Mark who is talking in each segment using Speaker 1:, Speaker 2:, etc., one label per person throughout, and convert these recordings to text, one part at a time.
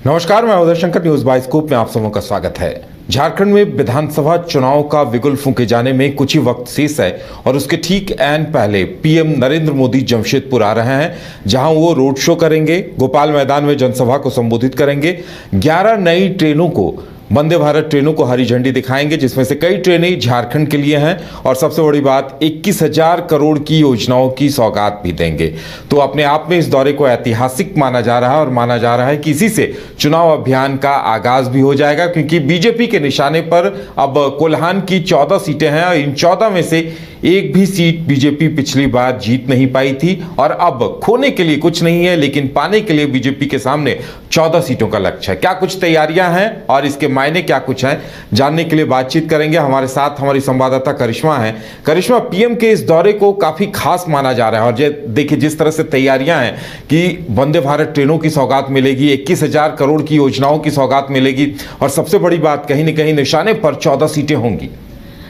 Speaker 1: नमस्कार, मैं Uday Shankar, news bye scoop में आप सबों का स्वागत है। झारखंड में विधानसभा चुनाव का बिगुल फूंके जाने में कुछ ही वक्त शेष है और उसके ठीक ऐन पहले पीएम नरेंद्र मोदी जमशेदपुर आ रहे हैं, जहां वो रोड शो करेंगे, गोपाल मैदान में जनसभा को संबोधित करेंगे, 11 नई ट्रेनों को, वंदे भारत ट्रेनों को हरी झंडी दिखाएंगे, जिसमें से कई ट्रेनें झारखंड के लिए हैं और सबसे बड़ी बात 21,000 करोड़ की योजनाओं की सौगात भी देंगे। तो अपने आप में इस दौरे को ऐतिहासिक माना जा रहा है और माना जा रहा है कि इसी से चुनाव अभियान का आगाज भी हो जाएगा, क्योंकि बीजेपी के निशाने पर अब कोल्हान की 14 सीटें हैं और इन 14 में से एक भी सीट बीजेपी पिछली बार जीत नहीं पाई थी और अब खोने के लिए कुछ नहीं है, लेकिन पाने के लिए बीजेपी के सामने 14 सीटों का लक्ष्य है। क्या कुछ तैयारियां हैं और इसके मायने क्या कुछ हैं, जानने के लिए बातचीत करेंगे। हमारे साथ हमारी संवाददाता करिश्मा है। करिश्मा, पीएम के इस दौरे को काफी खास माना जा रहा है और देखिए जिस तरह से तैयारियां हैं कि वंदे भारत ट्रेनों की सौगात मिलेगी, 21,000 करोड़ की योजनाओं की सौगात मिलेगी और सबसे बड़ी बात कहीं न कहीं निशाने पर 14 सीटें होंगी।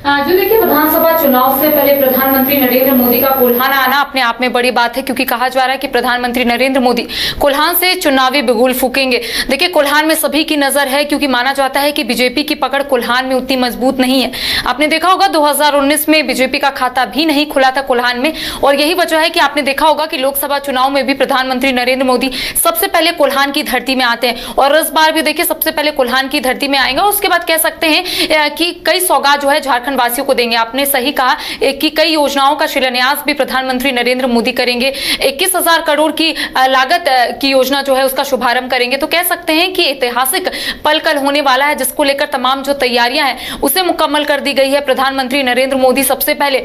Speaker 2: जो देखिए, विधानसभा चुनाव से पहले प्रधानमंत्री नरेंद्र मोदी का कोल्हान आना अपने आप में बड़ी बात है, क्योंकि कहा जा रहा है कि प्रधानमंत्री नरेंद्र मोदी कोल्हान से चुनावी बिगुल फूकेंगे। देखिए, कोल्हान में सभी की नजर है, क्योंकि माना जाता है कि बीजेपी की पकड़ कोल्हान में उतनी मजबूत नहीं है। आपने देखा होगा 2019 में बीजेपी का खाता भी नहीं खुला था कोल्हान में, और यही वजह है कि आपने देखा होगा कि लोकसभा चुनाव में भी प्रधानमंत्री नरेंद्र मोदी सबसे पहले कोल्हान की धरती में आते हैं और इस बार भी देखिए सबसे पहले कोल्हान की धरती में आएंगे। उसके बाद कह सकते हैं कि कई सौगात जो है झारखंड वासियों को देंगे। आपने सही कहा कि कई योजनाओं का शिलान्यास भी प्रधानमंत्री नरेंद्र मोदी करेंगे। 21,000 करोड़ की लागत की योजना जो है उसका शुभारंभ करेंगे। तो कह सकते हैं कि ऐतिहासिक पल कल होने वाला है, जिसको लेकर तमाम जो तैयारियां हैं उसे मुकम्मल कर दी गई है। प्रधानमंत्री नरेंद्र मोदी सबसे पहले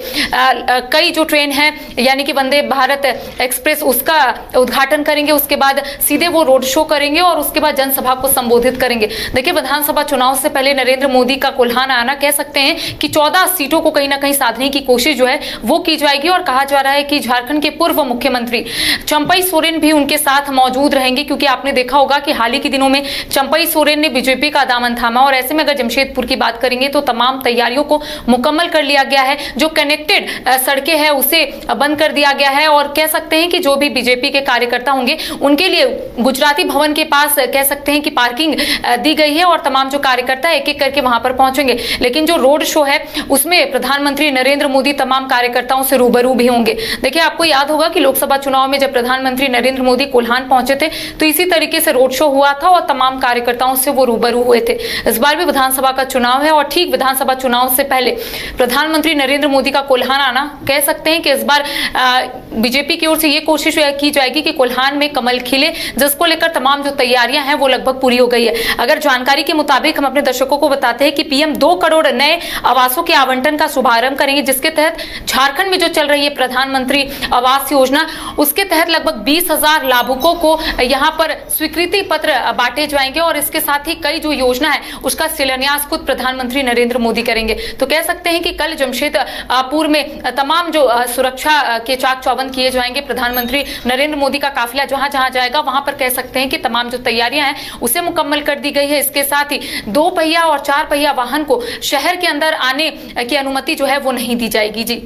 Speaker 2: कई जो ट्रेन है यानी कि वंदे भारत एक्सप्रेस उसका उद्घाटन करेंगे, उसके बाद सीधे वो रोड शो करेंगे और उसके बाद जनसभा को संबोधित करेंगे। देखिए, विधानसभा चुनाव से पहले नरेंद्र मोदी का कोल्हान आना कह सकते हैं कि 14 सीटों को कहीं ना कहीं साधने की कोशिश जो है वो की जाएगी और कहा जा रहा है कि झारखंड के पूर्व मुख्यमंत्री चंपई सोरेन भी उनके साथ मौजूद रहेंगे, क्योंकि आपने देखा होगा कि हाल ही के दिनों में चंपई सोरेन ने बीजेपी का दामन थामा और ऐसे में अगर जमशेदपुर की बात करेंगे तो तमाम तैयारियों को मुकम्मल कर लिया गया है। जो कनेक्टेड सड़कें हैं उसे बंद कर दिया गया है और कह सकते हैं कि जो भी बीजेपी के कार्यकर्ता होंगे उनके लिए गुजराती भवन के पास कह सकते हैं कि पार्किंग दी गई है और तमाम जो कार्यकर्ता एक एक करके वहां पर पहुंचेंगे। लेकिन जो रोड शो है उसमें प्रधानमंत्री नरेंद्र मोदी तमाम कार्यकर्ताओं से रूबरू भी होंगे। देखिए, आपको याद होगा कि लोकसभा चुनाव में जब प्रधानमंत्री नरेंद्र मोदी कोल्हान पहुंचे थे तो इसी तरीके से रोड शो हुआ था और तमाम कार्यकर्ताओं से वो रूबरू हुए थे। इस बार भी विधानसभा का चुनाव है और ठीक विधानसभा चुनाव से पहले प्रधानमंत्री नरेंद्र मोदी का कोल्हान आना कह सकते हैं कि इस बार बीजेपी की ओर से ये कोशिश की जाएगी कि कोल्हान में कमल खिले, जिसको लेकर तमाम जो तैयारियां हैं वो लगभग पूरी हो गई है। अगर जानकारी के मुताबिक हम अपने दर्शकों को बताते हैं कि पीएम 2 करोड़ नए आवासों के आवंटन का शुभारंभ करेंगे, जिसके तहत झारखंड में जो चल रही है प्रधानमंत्री आवास योजना उसके तहत लगभग 20,000 लाभुकों को यहां पर स्वीकृति पत्र बांटे जाएंगे और इसके साथ ही कई जो योजना है उसका शिलान्यास खुद प्रधानमंत्री नरेंद्र मोदी करेंगे। तो कह सकते हैं कि कल जमशेदपुर में तमाम जो सुरक्षा के चाक चौबंद किए जाएंगे। प्रधानमंत्री नरेंद्र मोदी का काफिला जहां जहां जाएगा वहां पर कह सकते हैं कि तमाम जो तैयारियां हैं उसे मुकम्मल कर दी गई है। इसके साथ ही 2 पहिया और 4 पहिया वाहन को शहर के अंदर आने की अनुमति जो है वो नहीं दी जाएगी। जी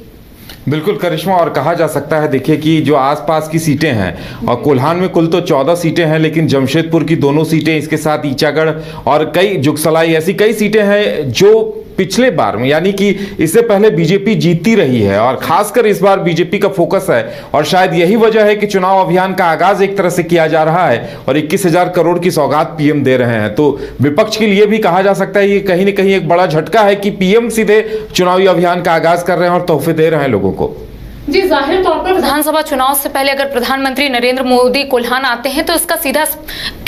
Speaker 1: बिल्कुल करिश्मा, और कहा जा सकता है देखिए कि जो आसपास की सीटें हैं और कोल्हान में कुल तो 14 सीटें हैं, लेकिन जमशेदपुर की दोनों सीटें, इसके साथ ईचागढ़ और कई जुगसलाई, ऐसी कई सीटें हैं जो पिछले बार में यानी कि इससे पहले बीजेपी जीतती रही है और खासकर इस बार बीजेपी का फोकस है और शायद यही वजह है कि चुनाव अभियान का आगाज एक तरह से किया जा रहा है और 21,000 करोड़ की सौगात पीएम दे रहे हैं। तो विपक्ष के लिए भी कहा जा सकता है ये कहीं न कहीं एक बड़ा झटका है कि पीएम सीधे चुनावी अभियान का आगाज कर रहे हैं और तोहफे दे रहे हैं लोगों को।
Speaker 2: जी, जाहिर तौर पर विधानसभा चुनाव से पहले अगर प्रधानमंत्री नरेंद्र मोदी कोल्हान आते हैं तो इसका सीधा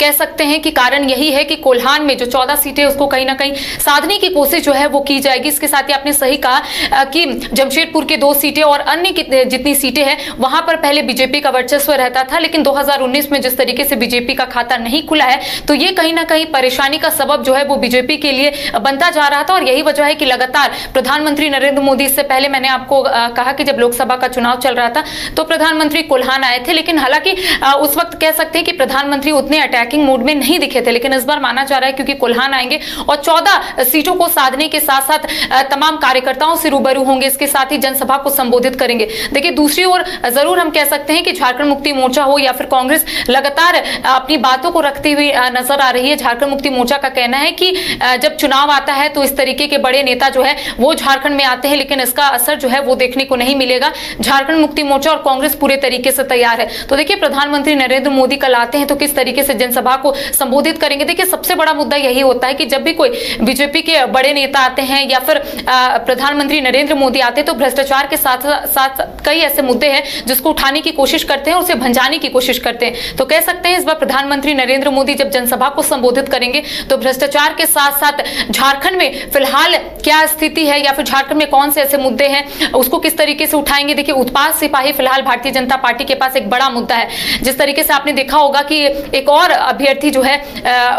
Speaker 2: कह सकते हैं कि कारण यही है कि कोल्हान में जो 14 सीटें उसको कहीं ना कहीं साधने की कोशिश जो है वो की जाएगी। इसके साथ ही आपने सही कहा कि जमशेदपुर की 2 सीटें और अन्य जितनी सीटें हैं वहां पर पहले बीजेपी का वर्चस्व रहता था, लेकिन 2019 में जिस तरीके से बीजेपी का खाता नहीं खुला है तो ये कहीं ना कहीं परेशानी का सबब जो है वो बीजेपी के लिए बनता जा रहा था और यही वजह है कि लगातार प्रधानमंत्री नरेंद्र मोदी, इससे पहले मैंने आपको कहा कि जब लोकसभा का चुनाव चल रहा था तो प्रधानमंत्री कोल्हान आए थे, लेकिन हालांकि उस वक्त कह सकते हैं कि प्रधानमंत्री उतने अटैकिंग मूड में नहीं दिखे थे, लेकिन इस बार माना जा रहा है क्योंकि कोल्हान आएंगे और 14 सीटों को साधने के साथ साथ तमाम कार्यकर्ताओं से रूबरू होंगे, इसके साथ ही जनसभा को संबोधित करेंगे। देखिए दूसरी ओर जरूर हम कह सकते हैं कि झारखंड मुक्ति मोर्चा हो या फिर कांग्रेस लगातार अपनी बातों को रखती हुई नजर आ रही है। झारखंड मुक्ति मोर्चा का कहना है कि जब चुनाव आता है तो इस तरीके के बड़े नेता जो है वो झारखंड में आते हैं, लेकिन इसका असर जो है वो देखने को नहीं मिलेगा। झारखंड मुक्ति मोर्चा और कांग्रेस पूरे तरीके से तैयार है। तो देखिए प्रधानमंत्री नरेंद्र मोदी कल आते हैं तो किस तरीके से जनसभा को संबोधित करेंगे। देखिए सबसे बड़ा मुद्दा यही होता है कि जब भी कोई बीजेपी के बड़े नेता आते हैं या फिर प्रधानमंत्री नरेंद्र मोदी आते हैं तो भ्रष्टाचार के साथ साथ कई ऐसे मुद्दे हैं जिसको उठाने की कोशिश करते हैं और उसे भंजाने की कोशिश करते हैं। तो कह सकते हैं इस बार प्रधानमंत्री नरेंद्र मोदी जब जनसभा को संबोधित करेंगे तो भ्रष्टाचार के साथ साथ झारखंड में फिलहाल क्या स्थिति है या फिर झारखंड में कौन से ऐसे मुद्दे हैं उसको किस तरीके से उठाएंगे। देखिए उत्पाद सिपाही फिलहाल भारतीय जनता पार्टी के पास एक बड़ा मुद्दा है। जिस तरीके से आपने देखा होगा कि एक और अभ्यर्थी जो है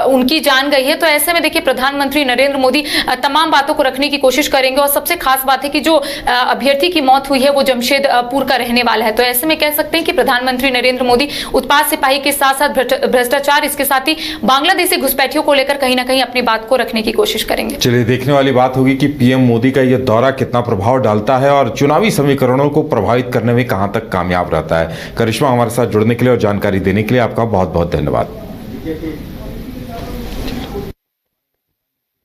Speaker 2: उनकी जान गई है, तो ऐसे में देखिए प्रधानमंत्री नरेंद्र मोदी तमाम बातों को रखने की कोशिश करेंगे और सबसे खास बात है कि जो अभ्यर्थी की मौत हुई है वो जमशेदपुर का रहने वाला है। तो ऐसे में कह सकते हैं कि प्रधानमंत्री नरेंद्र मोदी उत्पाद सिपाही के साथ साथ भ्रष्टाचार, इसके साथ ही बांग्लादेशी घुसपैठियों को लेकर कहीं ना कहीं अपनी बात को रखने की कोशिश करेंगे।
Speaker 1: चलिए देखने वाली बात होगी कि पीएम मोदी का यह दौरा कितना प्रभाव डालता है और चुनावी समीकरणों को प्रभावित करने में कहां तक कामयाब रहता है। करिश्मा, हमारे साथ जुड़ने के लिए और जानकारी देने के लिए आपका बहुत बहुत धन्यवाद।